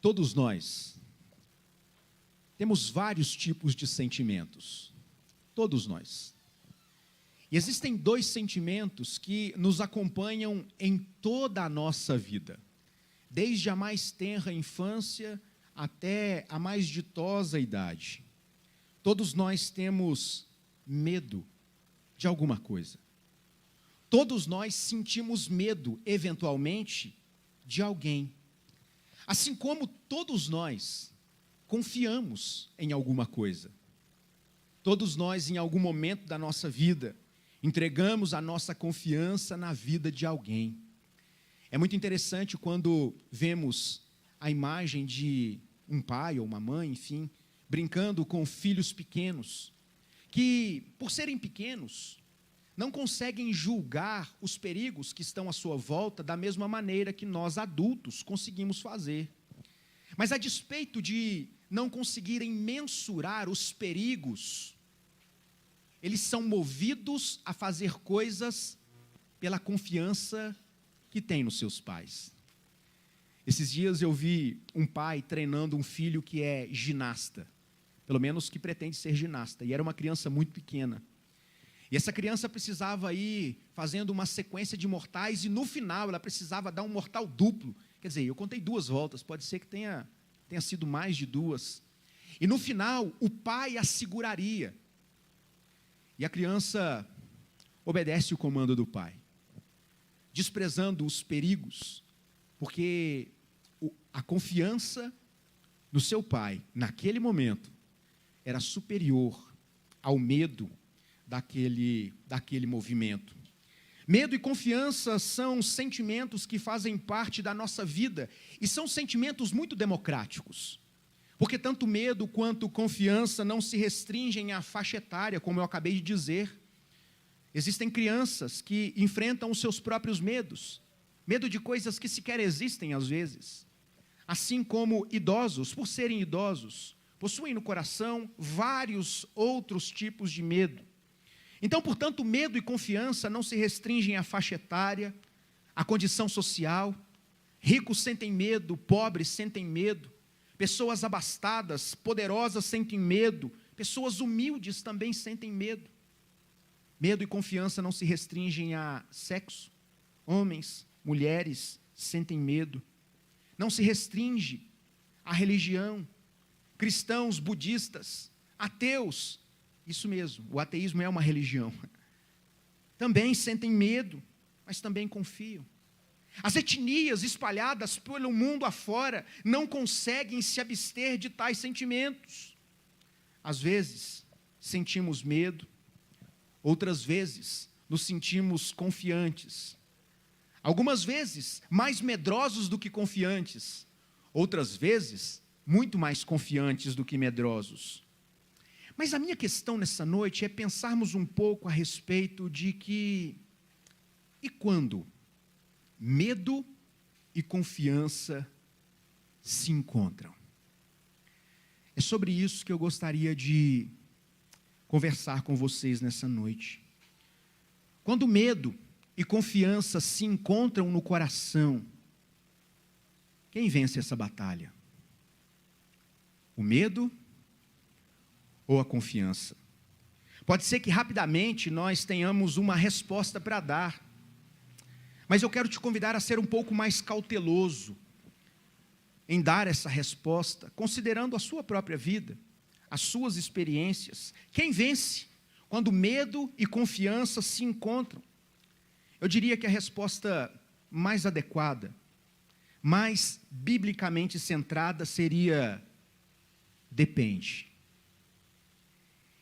Todos nós temos vários tipos de sentimentos. Todos nós. E existem dois sentimentos que nos acompanham em toda a nossa vida, desde a mais tenra infância até a mais ditosa idade. Todos nós temos medo de alguma coisa. Todos nós sentimos medo, eventualmente, de alguém. Assim como todos nós confiamos em alguma coisa. Todos nós, em algum momento da nossa vida, entregamos a nossa confiança na vida de alguém. É muito interessante quando vemos a imagem de um pai ou uma mãe, enfim, brincando com filhos pequenos, que, por serem pequenos, não conseguem julgar os perigos que estão à sua volta da mesma maneira que nós adultos conseguimos fazer. Mas a despeito de não conseguirem mensurar os perigos, eles são movidos a fazer coisas pela confiança que têm nos seus pais. Esses dias eu vi um pai treinando um filho que é ginasta, pelo menos que pretende ser ginasta, e era uma criança muito pequena. E essa criança precisava ir fazendo uma sequência de mortais, e no final ela precisava dar um mortal duplo. Quer dizer, eu contei 2 voltas, pode ser que tenha sido mais de 2. E no final, o pai a seguraria. E a criança obedece o comando do pai, desprezando os perigos, porque a confiança no seu pai, naquele momento, era superior ao medo daquele movimento. Medo e confiança são sentimentos que fazem parte da nossa vida e são sentimentos muito democráticos, porque tanto medo quanto confiança não se restringem à faixa etária, como eu acabei de dizer. Existem crianças que enfrentam os seus próprios medos, medo de coisas que sequer existem às vezes, assim como idosos, por serem idosos, possuem no coração vários outros tipos de medo. Então, portanto, medo e confiança não se restringem à faixa etária, à condição social. Ricos sentem medo, pobres sentem medo, pessoas abastadas, poderosas sentem medo, pessoas humildes também sentem medo. Medo e confiança não se restringem a sexo. Homens, mulheres sentem medo. Não se restringe à religião. Cristãos, budistas, ateus, isso mesmo, o ateísmo é uma religião. Também sentem medo, mas também confiam. As etnias espalhadas pelo mundo afora não conseguem se abster de tais sentimentos. Às vezes, sentimos medo, outras vezes, nos sentimos confiantes. Algumas vezes, mais medrosos do que confiantes. Outras vezes, muito mais confiantes do que medrosos. Mas a minha questão nessa noite é pensarmos um pouco a respeito de que, e quando medo e confiança se encontram? É sobre isso que eu gostaria de conversar com vocês nessa noite. Quando medo e confiança se encontram no coração, quem vence essa batalha? O medo ou a confiança? Pode ser que rapidamente nós tenhamos uma resposta para dar, mas eu quero te convidar a ser um pouco mais cauteloso em dar essa resposta, considerando a sua própria vida, as suas experiências. Quem vence quando medo e confiança se encontram? Eu diria que a resposta mais adequada, mais biblicamente centrada seria: depende.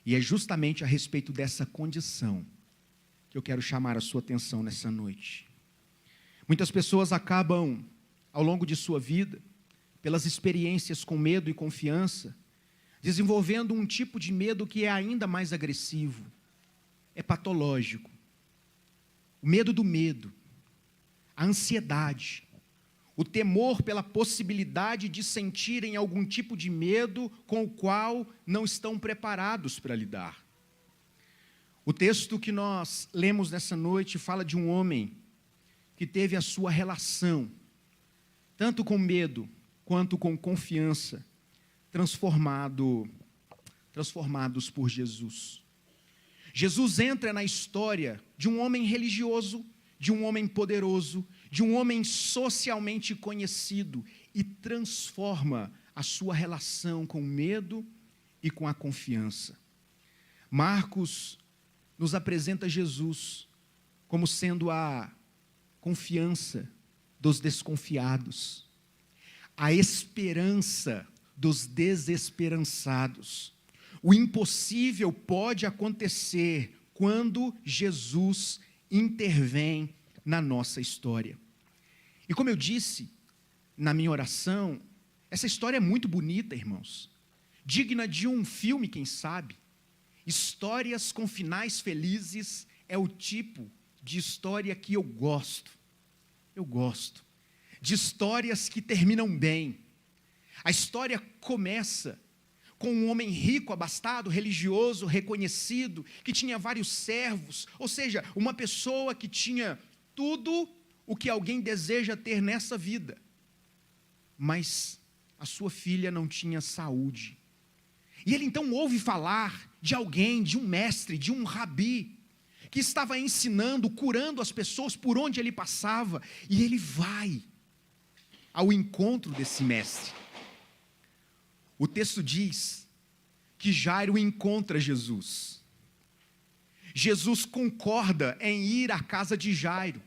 E é justamente a respeito dessa condição que eu quero chamar a sua atenção nessa noite. Muitas pessoas acabam, ao longo de sua vida, pelas experiências com medo e confiança, desenvolvendo um tipo de medo que é ainda mais agressivo, é patológico. O medo do medo, a ansiedade, o temor pela possibilidade de sentirem algum tipo de medo com o qual não estão preparados para lidar. O texto que nós lemos nessa noite fala de um homem que teve a sua relação, tanto com medo quanto com confiança, transformados por Jesus. Jesus entra na história de um homem religioso, de um homem poderoso, de um homem socialmente conhecido e transforma a sua relação com o medo e com a confiança. Marcos nos apresenta Jesus como sendo a confiança dos desconfiados, a esperança dos desesperançados. O impossível pode acontecer quando Jesus intervém na nossa história. E como eu disse na minha oração, essa história é muito bonita, irmãos. Digna de um filme, quem sabe. Histórias com finais felizes é o tipo de história que eu gosto. Eu gosto de histórias que terminam bem. A história começa com um homem rico, abastado, religioso, reconhecido, que tinha vários servos, ou seja, uma pessoa que tinha tudo o que alguém deseja ter nessa vida, mas a sua filha não tinha saúde. E ele então ouve falar de alguém, de um mestre, de um rabi, que estava ensinando, curando as pessoas por onde ele passava, e ele vai ao encontro desse mestre. O texto diz que Jairo encontra Jesus. Jesus concorda em ir à casa de Jairo,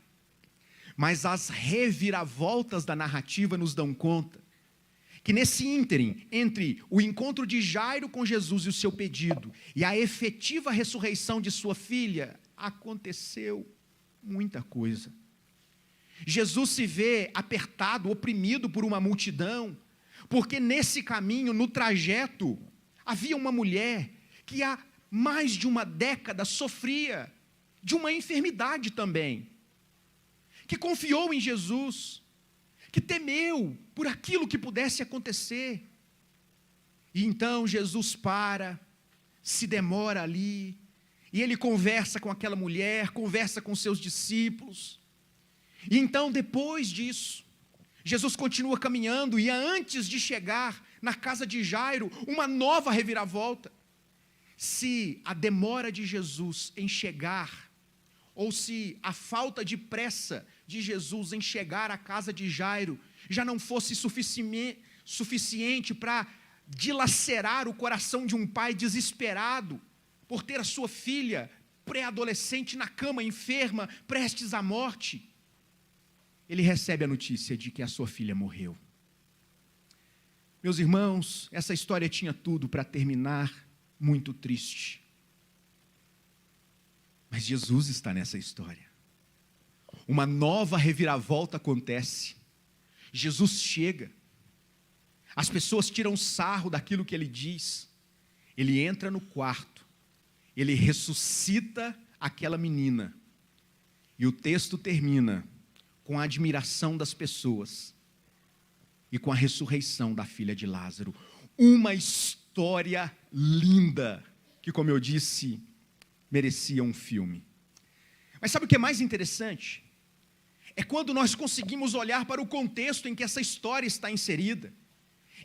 mas as reviravoltas da narrativa nos dão conta que nesse ínterim, entre o encontro de Jairo com Jesus e o seu pedido, e a efetiva ressurreição de sua filha, aconteceu muita coisa. Jesus se vê apertado, oprimido por uma multidão, porque nesse caminho, no trajeto, havia uma mulher que há mais de uma década sofria de uma enfermidade também, que confiou em Jesus, que temeu por aquilo que pudesse acontecer. E então Jesus se demora ali, e ele conversa com aquela mulher, conversa com seus discípulos. E então, depois disso, Jesus continua caminhando, e antes de chegar na casa de Jairo, uma nova reviravolta. Se a demora de Jesus em chegar, ou se a falta de pressa de Jesus em chegar à casa de Jairo, já não fosse suficiente para dilacerar o coração de um pai desesperado, por ter a sua filha pré-adolescente na cama, enferma, prestes à morte, ele recebe a notícia de que a sua filha morreu. Meus irmãos, essa história tinha tudo para terminar muito triste. Mas Jesus está nessa história. Uma nova reviravolta acontece. Jesus chega. As pessoas tiram sarro daquilo que ele diz. Ele entra no quarto. Ele ressuscita aquela menina. E o texto termina com a admiração das pessoas e com a ressurreição da filha de Lázaro. Uma história linda, que, como eu disse, merecia um filme. Mas sabe o que é mais interessante? É quando nós conseguimos olhar para o contexto em que essa história está inserida.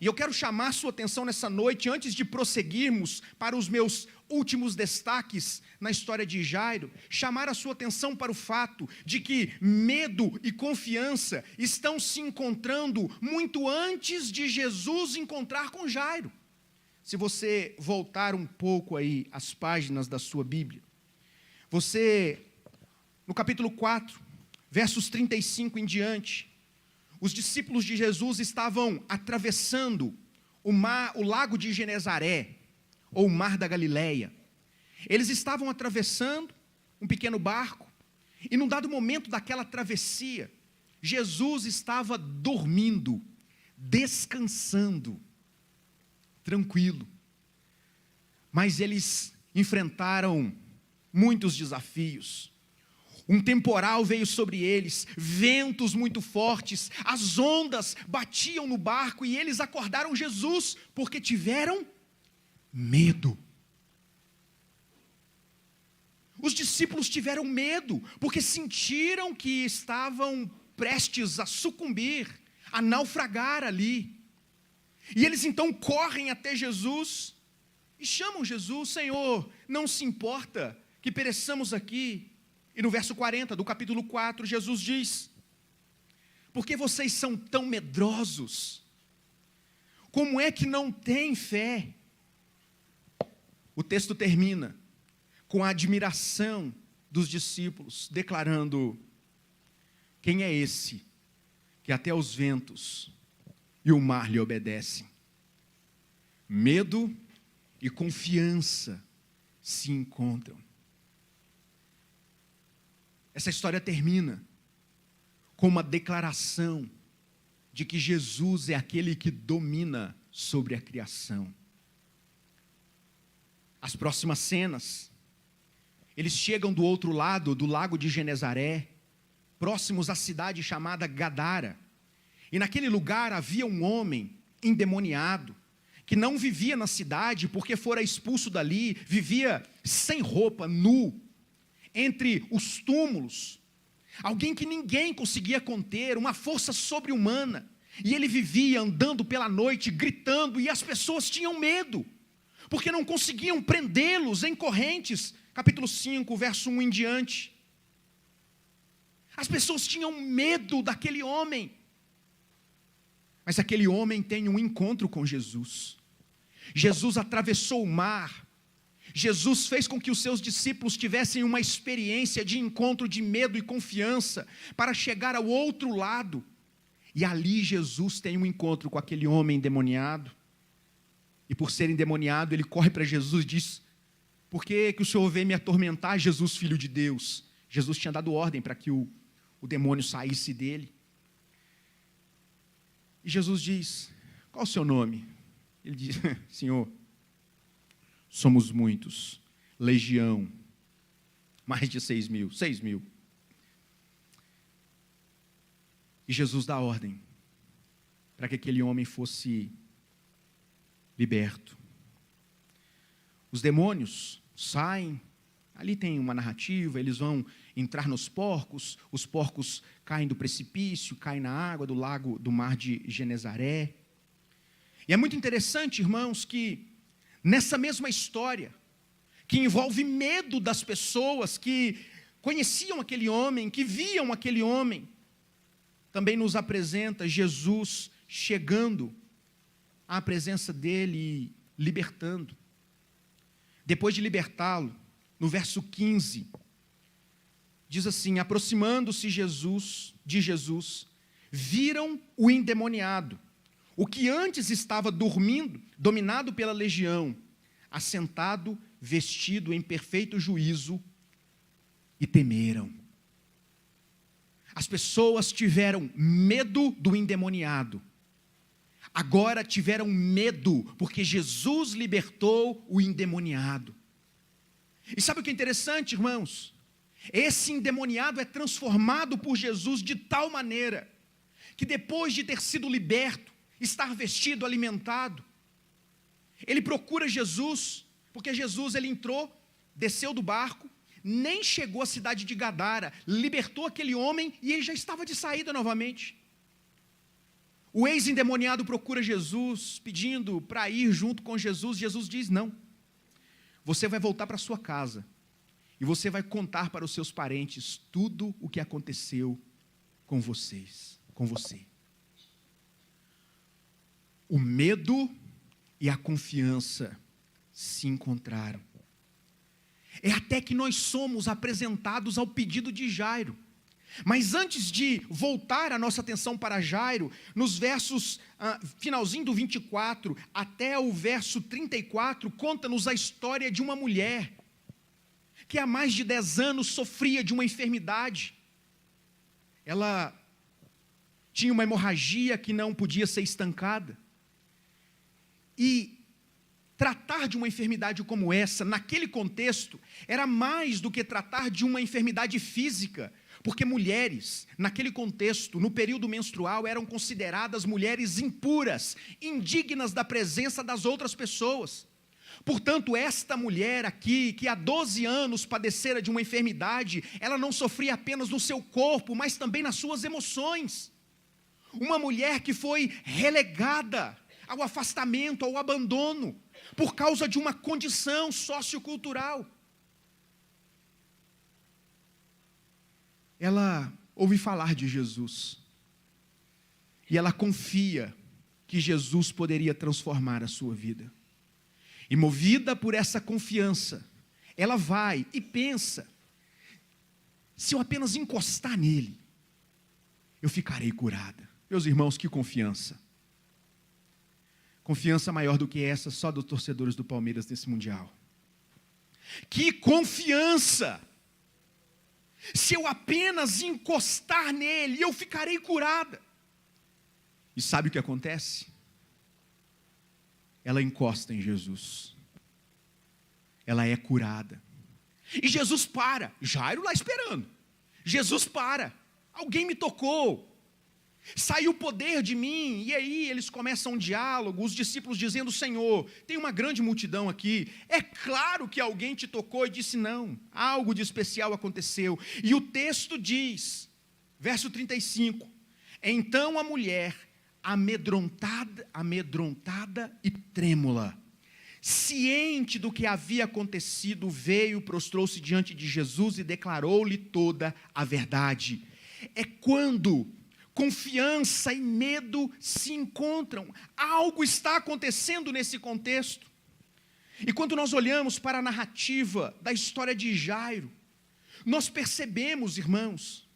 E eu quero chamar a sua atenção nessa noite, antes de prosseguirmos para os meus últimos destaques na história de Jairo, chamar a sua atenção para o fato de que medo e confiança estão se encontrando muito antes de Jesus encontrar com Jairo. Se você voltar um pouco aí as páginas da sua Bíblia, você, no capítulo 4, versos 35 em diante, os discípulos de Jesus estavam atravessando o lago de Genezaré, ou o mar da Galileia. Eles estavam atravessando um pequeno barco, e num dado momento daquela travessia, Jesus estava dormindo, descansando, tranquilo. Mas eles enfrentaram muitos desafios. Um temporal veio sobre eles, ventos muito fortes, as ondas batiam no barco e eles acordaram Jesus, porque tiveram medo. Os discípulos tiveram medo, porque sentiram que estavam prestes a sucumbir, a naufragar ali. E eles então correm até Jesus e chamam Jesus: Senhor, não se importa que pereçamos aqui. E no verso 40 do capítulo 4, Jesus diz: por que vocês são tão medrosos? Como é que não têm fé? O texto termina com a admiração dos discípulos, declarando: quem é esse que até os ventos e o mar lhe obedecem? Medo e confiança se encontram. Essa história termina com uma declaração de que Jesus é aquele que domina sobre a criação. As próximas cenas, eles chegam do outro lado do lago de Genezaré, próximos à cidade chamada Gadara. E naquele lugar havia um homem endemoniado, que não vivia na cidade porque fora expulso dali, vivia sem roupa, nu, entre os túmulos. Alguém que ninguém conseguia conter, uma força sobre-humana. E ele vivia andando pela noite, gritando, e as pessoas tinham medo, porque não conseguiam prendê-los em correntes. Capítulo 5, verso 1 em diante. As pessoas tinham medo daquele homem. Mas aquele homem tem um encontro com Jesus. Jesus atravessou o mar. Jesus fez com que os seus discípulos tivessem uma experiência de encontro de medo e confiança para chegar ao outro lado. E ali Jesus tem um encontro com aquele homem endemoniado. E por ser endemoniado, ele corre para Jesus e diz: por que o Senhor veio me atormentar, Jesus, Filho de Deus? Jesus tinha dado ordem para que o demônio saísse dele. E Jesus diz: qual o seu nome? Ele diz: Senhor, somos muitos, legião, mais de 6 mil. E Jesus dá ordem para que aquele homem fosse liberto. Os demônios saem, ali tem uma narrativa, eles vão entrar nos porcos, os porcos caem do precipício, caem na água do lago, do mar de Genezaré. E é muito interessante, irmãos, que nessa mesma história, que envolve medo das pessoas que conheciam aquele homem, que viam aquele homem, também nos apresenta Jesus chegando à presença dele e libertando. Depois de libertá-lo, no verso 15, diz assim: aproximando-se de Jesus, viram o endemoniado, o que antes estava dormindo, dominado pela legião, assentado, vestido em perfeito juízo, e temeram. As pessoas tiveram medo do endemoniado. Agora tiveram medo, porque Jesus libertou o endemoniado. E sabe o que é interessante, irmãos? Esse endemoniado é transformado por Jesus de tal maneira, que depois de ter sido liberto, estar vestido, alimentado, ele procura Jesus, porque Jesus ele entrou, desceu do barco, nem chegou à cidade de Gadara, libertou aquele homem e ele já estava de saída novamente. O ex-endemoniado procura Jesus, pedindo para ir junto com Jesus. Jesus diz: não, você vai voltar para sua casa e você vai contar para os seus parentes tudo o que aconteceu com você. O medo e a confiança se encontraram. É até que nós somos apresentados ao pedido de Jairo. Mas antes de voltar a nossa atenção para Jairo, nos versos, finalzinho do 24, até o verso 34, conta-nos a história de uma mulher, que há mais de 10 anos sofria de uma enfermidade. Ela tinha uma hemorragia que não podia ser estancada. E tratar de uma enfermidade como essa, naquele contexto, era mais do que tratar de uma enfermidade física, porque mulheres, naquele contexto, no período menstrual, eram consideradas mulheres impuras, indignas da presença das outras pessoas. Portanto, esta mulher aqui, que há 12 anos padecera de uma enfermidade, ela não sofria apenas no seu corpo, mas também nas suas emoções. Uma mulher que foi relegada ao afastamento, ao abandono, por causa de uma condição sociocultural. Ela ouve falar de Jesus, e ela confia que Jesus poderia transformar a sua vida. E movida por essa confiança, ela vai e pensa: se eu apenas encostar nele, eu ficarei curada. Meus irmãos, que confiança. Confiança maior do que essa, só dos torcedores do Palmeiras nesse Mundial. Que confiança! Se eu apenas encostar nele, eu ficarei curada. E sabe o que acontece? Ela encosta em Jesus. Ela é curada. E Jesus para. Jairo lá esperando. Jesus para. Alguém me tocou. Saiu poder de mim. E aí eles começam um diálogo. Os discípulos dizendo: Senhor, tem uma grande multidão aqui. É claro que alguém te tocou. E disse: não, algo de especial aconteceu. E o texto diz, verso 35: então a mulher, amedrontada e trêmula, ciente do que havia acontecido, veio, prostrou-se diante de Jesus e declarou-lhe toda a verdade. É quando confiança e medo se encontram. Algo está acontecendo nesse contexto. E quando nós olhamos para a narrativa da história de Jairo, nós percebemos, irmãos,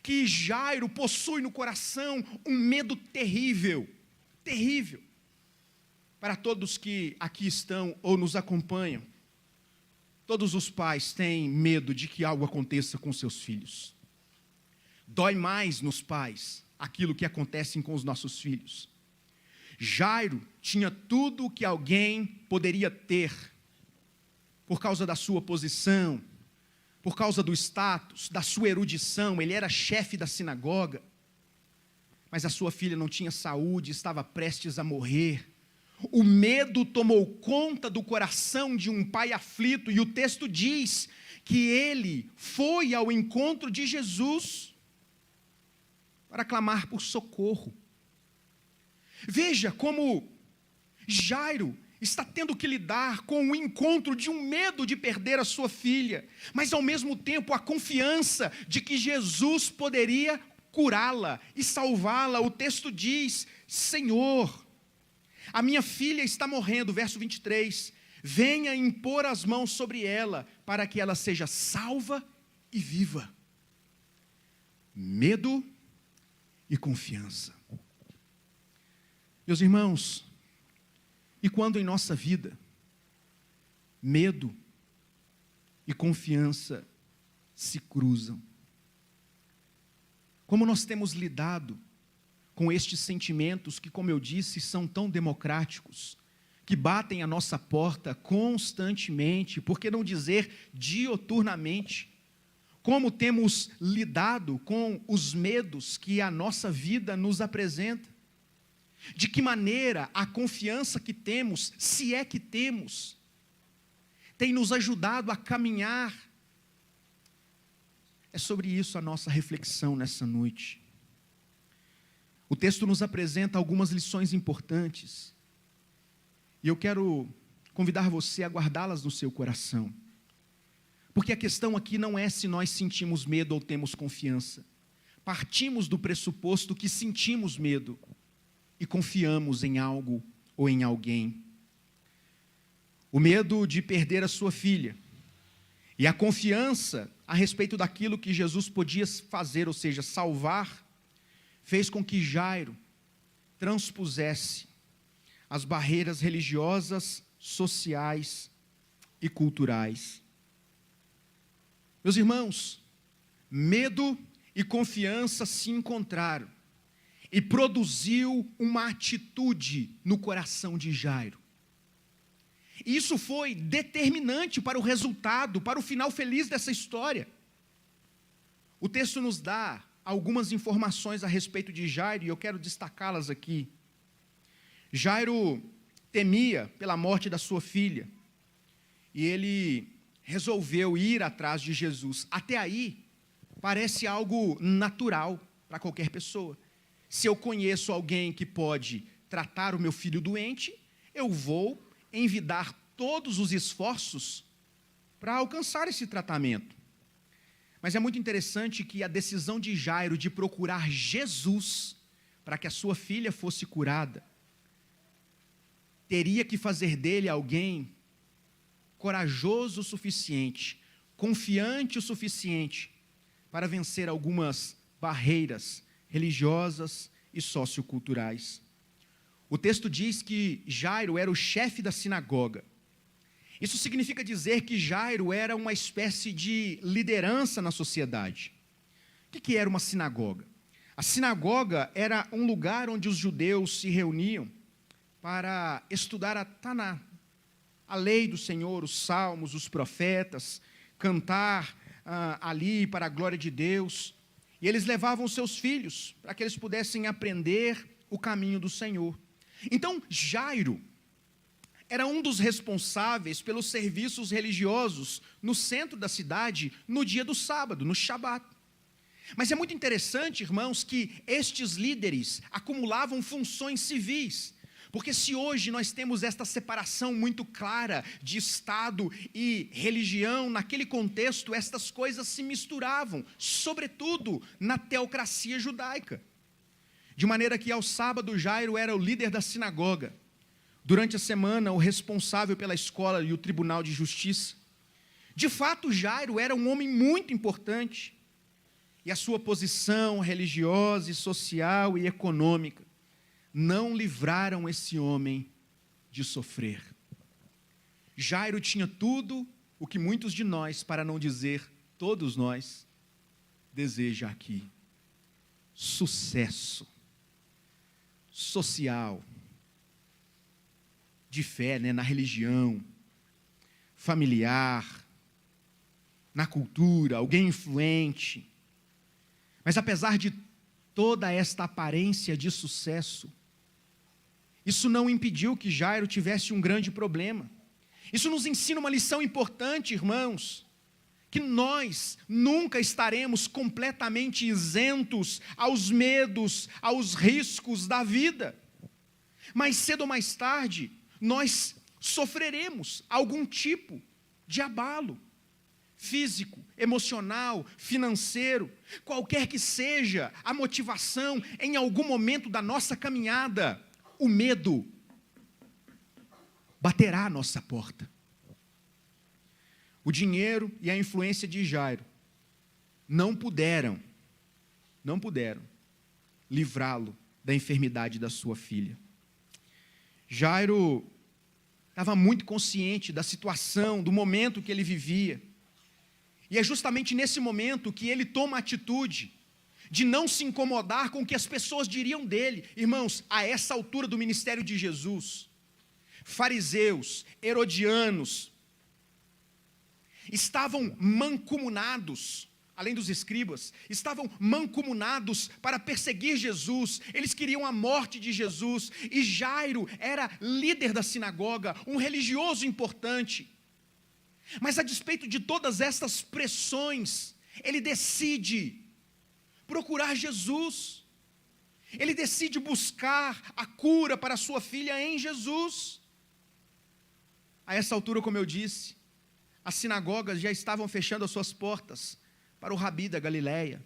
que Jairo possui no coração um medo terrível, terrível. Para todos que aqui estão ou nos acompanham, todos os pais têm medo de que algo aconteça com seus filhos. Dói mais nos pais aquilo que acontece com os nossos filhos. Jairo tinha tudo o que alguém poderia ter, por causa da sua posição, por causa do status, da sua erudição. Ele era chefe da sinagoga, mas a sua filha não tinha saúde, estava prestes a morrer. O medo tomou conta do coração de um pai aflito, e o texto diz que ele foi ao encontro de Jesus para clamar por socorro. Veja como Jairo está tendo que lidar com o encontro de um medo de perder a sua filha, mas ao mesmo tempo a confiança de que Jesus poderia curá-la e salvá-la. O texto diz: Senhor, a minha filha está morrendo, verso 23, venha impor as mãos sobre ela, para que ela seja salva e viva. Medo e confiança. Meus irmãos, e quando em nossa vida, medo e confiança se cruzam? Como nós temos lidado com estes sentimentos que, como eu disse, são tão democráticos, que batem à nossa porta constantemente, por que não dizer dioturnamente? Como temos lidado com os medos que a nossa vida nos apresenta? De que maneira a confiança que temos, se é que temos, tem nos ajudado a caminhar? É sobre isso a nossa reflexão nessa noite. O texto nos apresenta algumas lições importantes, e eu quero convidar você a guardá-las no seu coração, porque a questão aqui não é se nós sentimos medo ou temos confiança. Partimos do pressuposto que sentimos medo e confiamos em algo ou em alguém. O medo de perder a sua filha e a confiança a respeito daquilo que Jesus podia fazer, ou seja, salvar, fez com que Jairo transpusesse as barreiras religiosas, sociais e culturais. Meus irmãos, medo e confiança se encontraram e produziu uma atitude no coração de Jairo. Isso foi determinante para o resultado, para o final feliz dessa história. O texto nos dá algumas informações a respeito de Jairo, e eu quero destacá-las aqui. Jairo temia pela morte da sua filha, e ele resolveu ir atrás de Jesus. Até aí, parece algo natural para qualquer pessoa. Se eu conheço alguém que pode tratar o meu filho doente, eu vou envidar todos os esforços para alcançar esse tratamento. Mas é muito interessante que a decisão de Jairo de procurar Jesus para que a sua filha fosse curada, teria que fazer dele alguém corajoso o suficiente, confiante o suficiente para vencer algumas barreiras religiosas e socioculturais. O texto diz que Jairo era o chefe da sinagoga. Isso significa dizer que Jairo era uma espécie de liderança na sociedade. O que era uma sinagoga? A sinagoga era um lugar onde os judeus se reuniam para estudar a Taná, a lei do Senhor, os salmos, os profetas, cantar ali para a glória de Deus. E eles levavam seus filhos para que eles pudessem aprender o caminho do Senhor. Então, Jairo era um dos responsáveis pelos serviços religiosos no centro da cidade, no dia do sábado, no Shabat. Mas é muito interessante, irmãos, que estes líderes acumulavam funções civis. Porque se hoje nós temos esta separação muito clara de Estado e religião, naquele contexto estas coisas se misturavam, sobretudo na teocracia judaica. De maneira que ao sábado Jairo era o líder da sinagoga. Durante a semana, o responsável pela escola e o tribunal de justiça. De fato, Jairo era um homem muito importante. E a sua posição religiosa, e social e econômica não livraram esse homem de sofrer. Jairo tinha tudo o que muitos de nós, para não dizer todos nós, deseja aqui. Sucesso social, de fé, na religião, familiar, na cultura, alguém influente. Mas apesar de toda esta aparência de sucesso, isso não impediu que Jairo tivesse um grande problema. Isso nos ensina uma lição importante, irmãos, que nós nunca estaremos completamente isentos aos medos, aos riscos da vida. Mais cedo ou mais tarde, nós sofreremos algum tipo de abalo físico, emocional, financeiro, qualquer que seja a motivação, em algum momento da nossa caminhada, o medo baterá à nossa porta. O dinheiro e a influência de Jairo não puderam livrá-lo da enfermidade da sua filha. Jairo estava muito consciente da situação, do momento que ele vivia. E é justamente nesse momento que ele toma a atitude de não se incomodar com o que as pessoas diriam dele. Irmãos, a essa altura do ministério de Jesus, fariseus, herodianos, estavam mancomunados, além dos escribas, estavam mancomunados para perseguir Jesus. Eles queriam a morte de Jesus, e Jairo era líder da sinagoga, um religioso importante. Mas a despeito de todas estas pressões, ele decide procurar Jesus. Ele decide buscar a cura para sua filha em Jesus. A essa altura, como eu disse, as sinagogas já estavam fechando as suas portas para o Rabi da Galileia,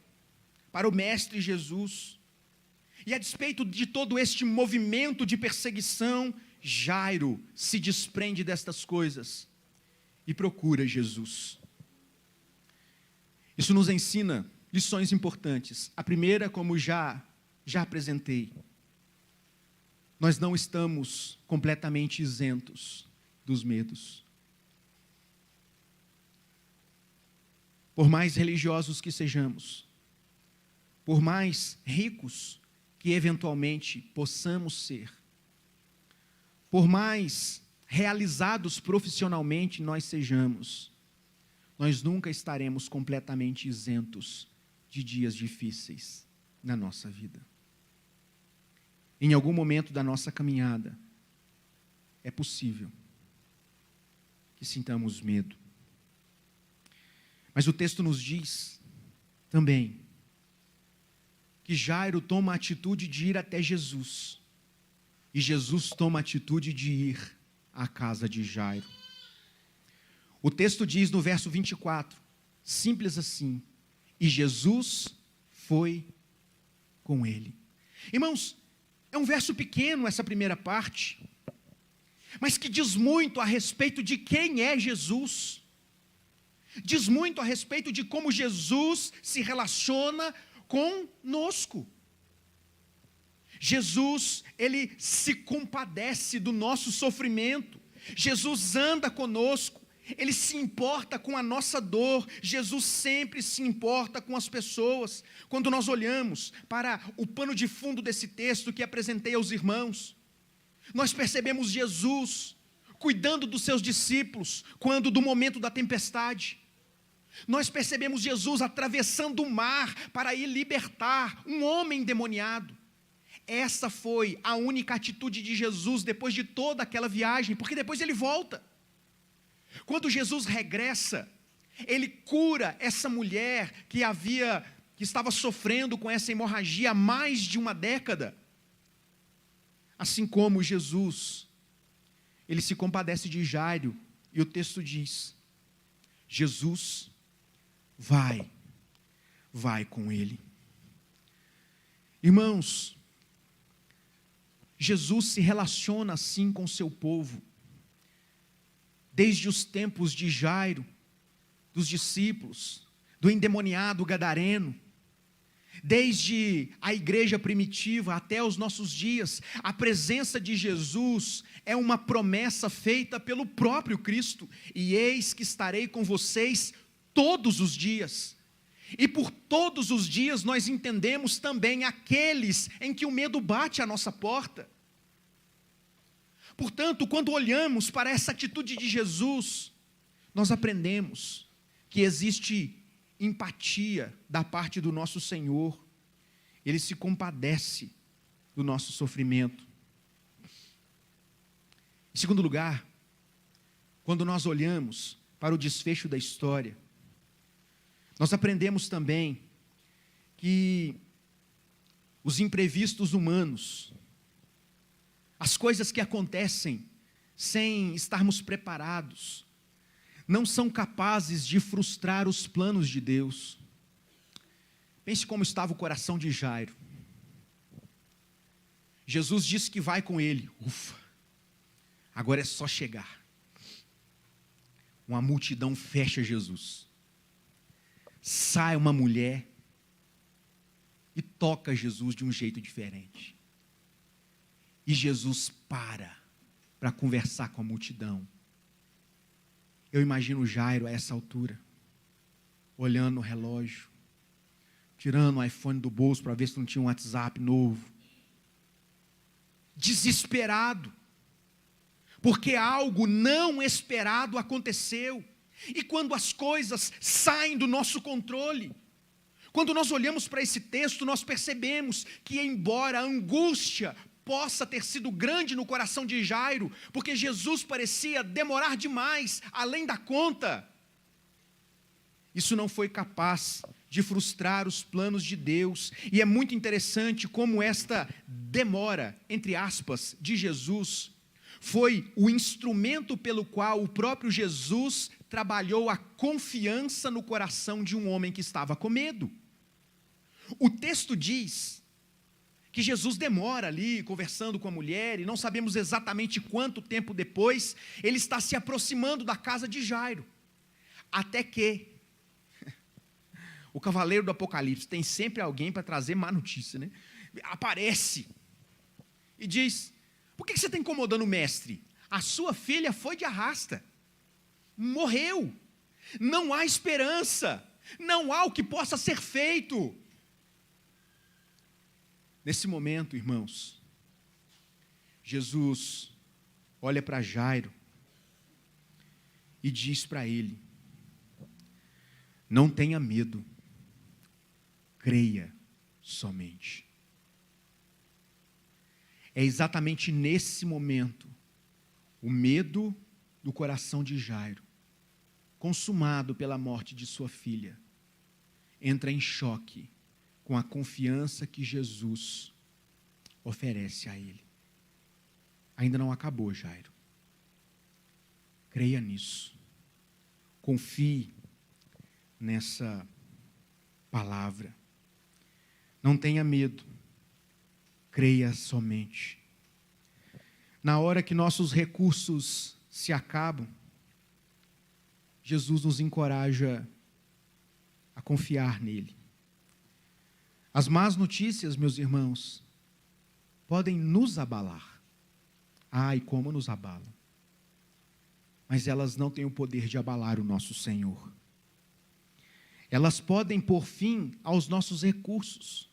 para o Mestre Jesus. E a despeito de todo este movimento de perseguição, Jairo se desprende destas coisas e procura Jesus. Isso nos ensina lições importantes. A primeira, como já apresentei, nós não estamos completamente isentos dos medos. Por mais religiosos que sejamos, por mais ricos que eventualmente possamos ser, por mais realizados profissionalmente nós sejamos, nós nunca estaremos completamente isentos de dias difíceis na nossa vida. Em algum momento da nossa caminhada, é possível que sintamos medo. Mas o texto nos diz também que Jairo toma a atitude de ir até Jesus, E Jesus toma a atitude de ir à casa de Jairo. O texto diz no verso 24, simples assim, e Jesus foi com ele. Irmãos, é um verso pequeno essa primeira parte, mas que diz muito a respeito de quem é Jesus. Diz muito a respeito de como Jesus se relaciona conosco. Jesus, ele se compadece do nosso sofrimento. Jesus anda conosco. Ele se importa com a nossa dor. Jesus sempre se importa com as pessoas. Quando nós olhamos para o pano de fundo desse texto que apresentei aos irmãos, nós percebemos Jesus cuidando dos seus discípulos quando do momento da tempestade. Nós percebemos Jesus atravessando o mar para ir libertar um homem endemoniado. Essa foi a única atitude de Jesus depois de toda aquela viagem, porque depois ele volta. Quando Jesus regressa, ele cura essa mulher que estava sofrendo com essa hemorragia há mais de uma década. Assim como Jesus, ele se compadece de Jairo, e o texto diz, Jesus vai com ele. Irmãos, Jesus se relaciona assim com o seu povo, desde os tempos de Jairo, dos discípulos, do endemoniado gadareno, desde a igreja primitiva até os nossos dias, a presença de Jesus é uma promessa feita pelo próprio Cristo, e eis que estarei com vocês todos os dias. E por todos os dias nós entendemos também aqueles em que o medo bate à nossa porta. Portanto, quando olhamos para essa atitude de Jesus, nós aprendemos que existe empatia da parte do nosso Senhor. Ele se compadece do nosso sofrimento. Em segundo lugar, quando nós olhamos para o desfecho da história, nós aprendemos também que os imprevistos humanos, as coisas que acontecem sem estarmos preparados, não são capazes de frustrar os planos de Deus. Pense como estava o coração de Jairo. Jesus disse que vai com ele. Ufa, agora é só chegar. Uma multidão fecha Jesus. Sai uma mulher e toca Jesus de um jeito diferente. E Jesus para conversar com a multidão. Eu imagino Jairo a essa altura, olhando o relógio, tirando o iPhone do bolso para ver se não tinha um WhatsApp novo. Desesperado, porque algo não esperado aconteceu. E quando as coisas saem do nosso controle, quando nós olhamos para esse texto, nós percebemos que embora a angústia possa ter sido grande no coração de Jairo, porque Jesus parecia demorar demais, além da conta, isso não foi capaz de frustrar os planos de Deus. E é muito interessante como esta demora, entre aspas, de Jesus, foi o instrumento pelo qual o próprio Jesus trabalhou a confiança no coração de um homem que estava com medo. O texto diz que Jesus demora ali conversando com a mulher, e não sabemos exatamente quanto tempo depois, ele está se aproximando da casa de Jairo, até que o cavaleiro do Apocalipse, tem sempre alguém para trazer má notícia, né? Aparece e diz: por que você está incomodando o mestre? A sua filha foi de arrasta, morreu, não há esperança, não há o que possa ser feito. Nesse momento, irmãos, Jesus olha para Jairo e diz para ele: não tenha medo, creia somente. É exatamente nesse momento, o medo do coração de Jairo, consumado pela morte de sua filha, entra em choque com a confiança que Jesus oferece a ele. ainda não acabou, Jairo. Creia nisso. Confie nessa palavra. Não tenha medo. Creia somente. Na hora que nossos recursos se acabam, Jesus nos encoraja a confiar nele. As más notícias, meus irmãos, podem nos abalar. Ai, como nos abalam. Mas elas não têm o poder de abalar o nosso Senhor. Elas podem pôr fim aos nossos recursos.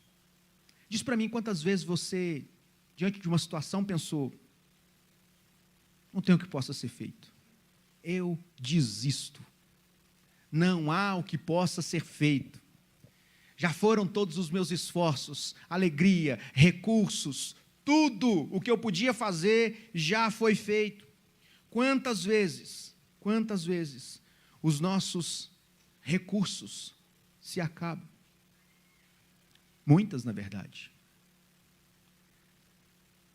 Diz para mim quantas vezes você, diante de uma situação, pensou: não tem o que possa ser feito. Eu desisto. Não há o que possa ser feito. Já foram todos os meus esforços, alegria, recursos, tudo o que eu podia fazer já foi feito. Quantas vezes os nossos recursos se acabam? Muitas, na verdade.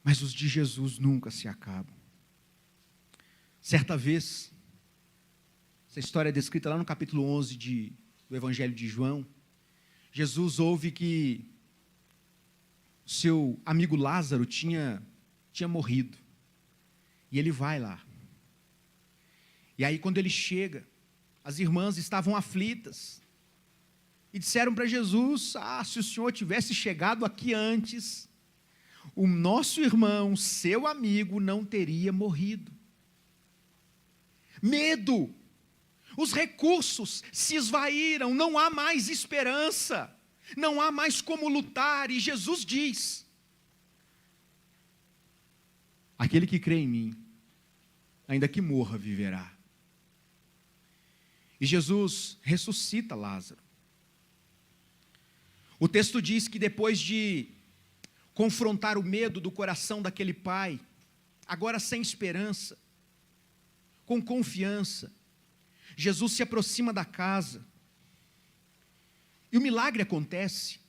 Mas os de Jesus nunca se acabam. Certa vez, essa história é descrita lá no capítulo 11 do Evangelho de João. Jesus ouve que seu amigo Lázaro tinha morrido. E ele vai lá. E aí, quando ele chega, as irmãs estavam aflitas. E disseram para Jesus: se o Senhor tivesse chegado aqui antes, o nosso irmão, seu amigo, não teria morrido. Medo. Os recursos se esvaíram, não há mais esperança, não há mais como lutar, e Jesus diz: aquele que crê em mim, ainda que morra, viverá. E Jesus ressuscita Lázaro. O texto diz que depois de confrontar o medo do coração daquele pai, agora sem esperança, com confiança, Jesus se aproxima da casa, e o milagre acontece.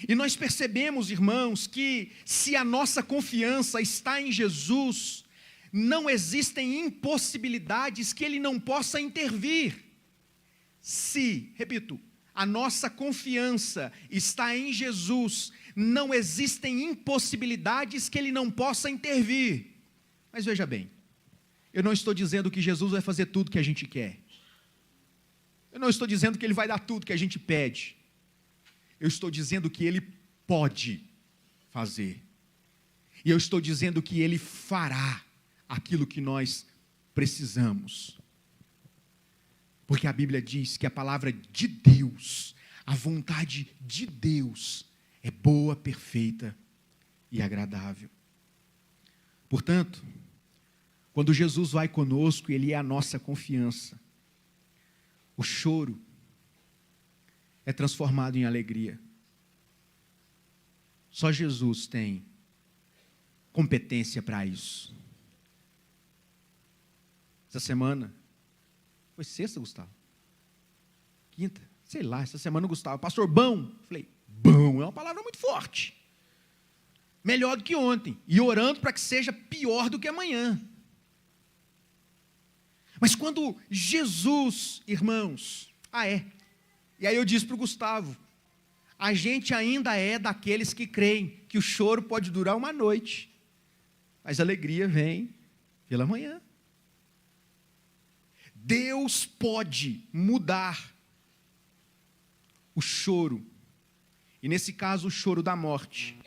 E nós percebemos, irmãos, que se a nossa confiança está em Jesus, não existem impossibilidades que Ele não possa intervir. Se, repito, a nossa confiança está em Jesus, não existem impossibilidades que Ele não possa intervir. Mas veja bem, eu não estou dizendo que Jesus vai fazer tudo que a gente quer. Eu não estou dizendo que Ele vai dar tudo que a gente pede. Eu estou dizendo que Ele pode fazer. E eu estou dizendo que Ele fará aquilo que nós precisamos. Porque a Bíblia diz que a palavra de Deus, a vontade de Deus, é boa, perfeita e agradável. Portanto, quando Jesus vai conosco, Ele é a nossa confiança. O choro é transformado em alegria. Só Jesus tem competência para isso. Essa semana, foi sexta, Gustavo? Quinta? Sei lá, essa semana o Gustavo, pastor, bom. Falei, bom é uma palavra muito forte. Melhor do que ontem. E orando para que seja pior do que amanhã. Mas quando Jesus, irmãos, e aí eu disse para o Gustavo, a gente ainda é daqueles que creem que o choro pode durar uma noite, mas a alegria vem pela manhã. Deus pode mudar o choro, e nesse caso o choro da morte,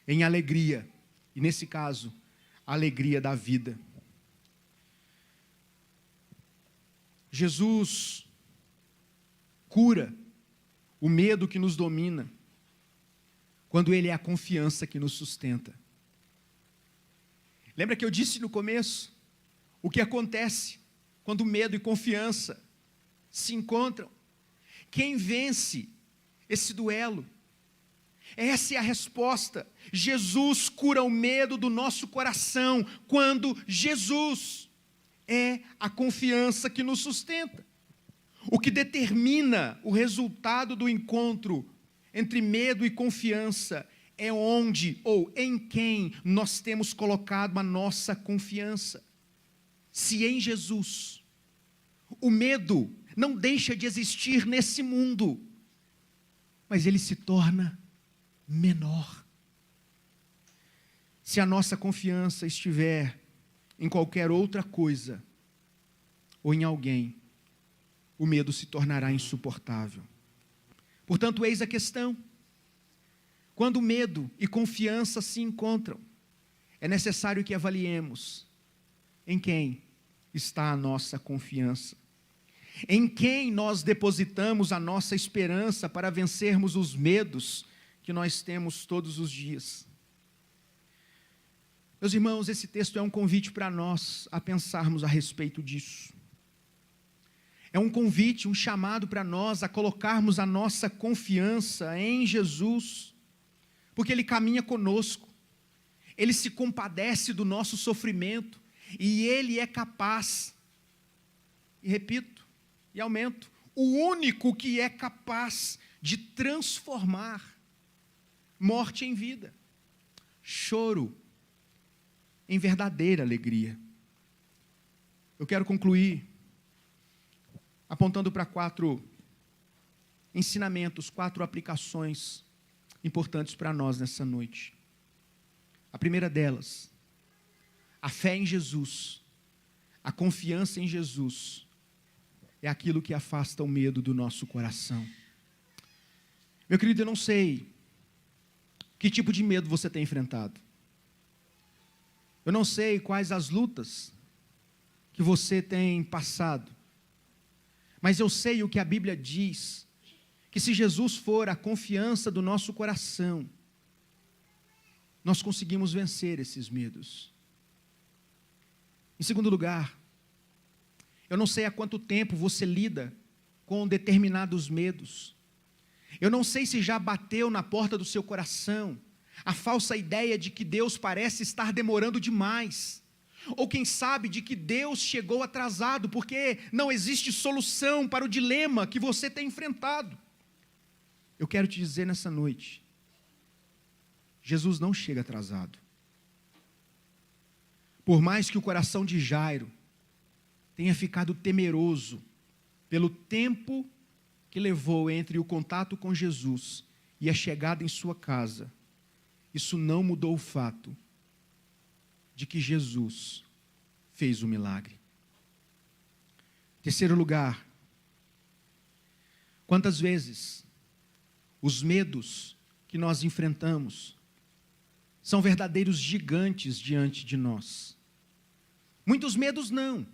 em alegria, e nesse caso, a alegria da vida. Jesus cura o medo que nos domina, quando Ele é a confiança que nos sustenta. Lembra que eu disse no começo, o que acontece quando medo e confiança se encontram? Quem vence esse duelo? Essa é a resposta. Jesus cura o medo do nosso coração, quando Jesus é a confiança que nos sustenta. O que determina o resultado do encontro entre medo e confiança é onde ou em quem nós temos colocado a nossa confiança. Se em Jesus, o medo não deixa de existir nesse mundo, mas ele se torna menor. Se a nossa confiança estiver em qualquer outra coisa ou em alguém, o medo se tornará insuportável. Portanto, eis a questão. Quando medo e confiança se encontram, é necessário que avaliemos em quem está a nossa confiança, em quem nós depositamos a nossa esperança para vencermos os medos que nós temos todos os dias. Meus irmãos, esse texto é um convite para nós a pensarmos a respeito disso. É um convite, um chamado para nós a colocarmos a nossa confiança em Jesus, porque Ele caminha conosco, Ele se compadece do nosso sofrimento, e Ele é capaz, e repito, e aumento, o único que é capaz de transformar morte em vida, choro em verdadeira alegria. Eu quero concluir apontando para 4 ensinamentos, 4 aplicações importantes para nós nessa noite. A primeira delas, a fé em Jesus, a confiança em Jesus, é aquilo que afasta o medo do nosso coração. Meu querido, eu não sei que tipo de medo você tem enfrentado. Eu não sei quais as lutas que você tem passado. Mas eu sei o que a Bíblia diz, que se Jesus for a confiança do nosso coração, nós conseguimos vencer esses medos. Em segundo lugar, eu não sei há quanto tempo você lida com determinados medos. Eu não sei se já bateu na porta do seu coração a falsa ideia de que Deus parece estar demorando demais. Ou quem sabe de que Deus chegou atrasado, porque não existe solução para o dilema que você tem enfrentado. Eu quero te dizer nessa noite, Jesus não chega atrasado. Por mais que o coração de Jairo tenha ficado temeroso pelo tempo que levou entre o contato com Jesus e a chegada em sua casa, isso não mudou o fato de que Jesus fez o milagre. Terceiro lugar, quantas vezes os medos que nós enfrentamos são verdadeiros gigantes diante de nós. Muitos medos não.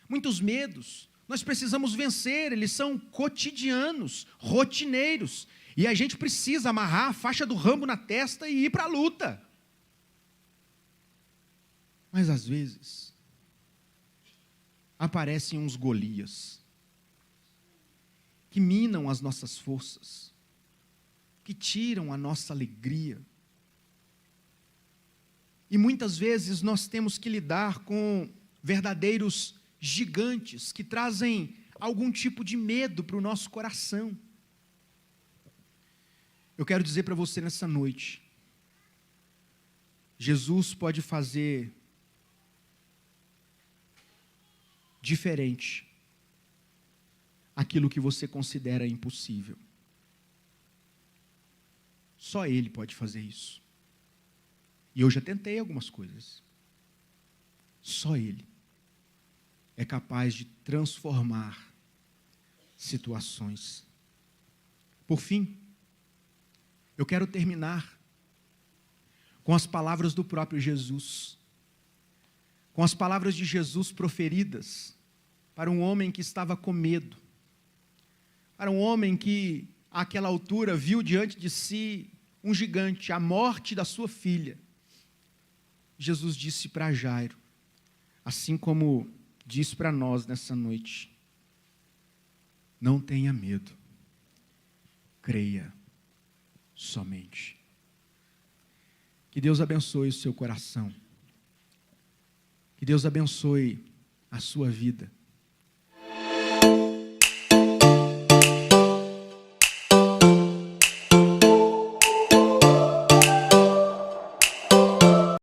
Muitos medos nós precisamos vencer, eles são cotidianos, rotineiros, e a gente precisa amarrar a faixa do Rambo na testa e ir para a luta. Mas às vezes, aparecem uns Golias, que minam as nossas forças, que tiram a nossa alegria. E muitas vezes nós temos que lidar com verdadeiros gigantes, que trazem algum tipo de medo para o nosso coração. Eu quero dizer para você nessa noite, Jesus pode fazer diferente aquilo que você considera impossível. Só Ele pode fazer isso. E eu já tentei algumas coisas. Só Ele é capaz de transformar situações. Por fim, eu quero terminar com as palavras do próprio Jesus, com as palavras de Jesus proferidas para um homem que estava com medo, para um homem que, àquela altura, viu diante de si um gigante, a morte da sua filha. Jesus disse para Jairo, assim como diz para nós nessa noite: não tenha medo, creia somente. Que Deus abençoe o seu coração, que Deus abençoe a sua vida,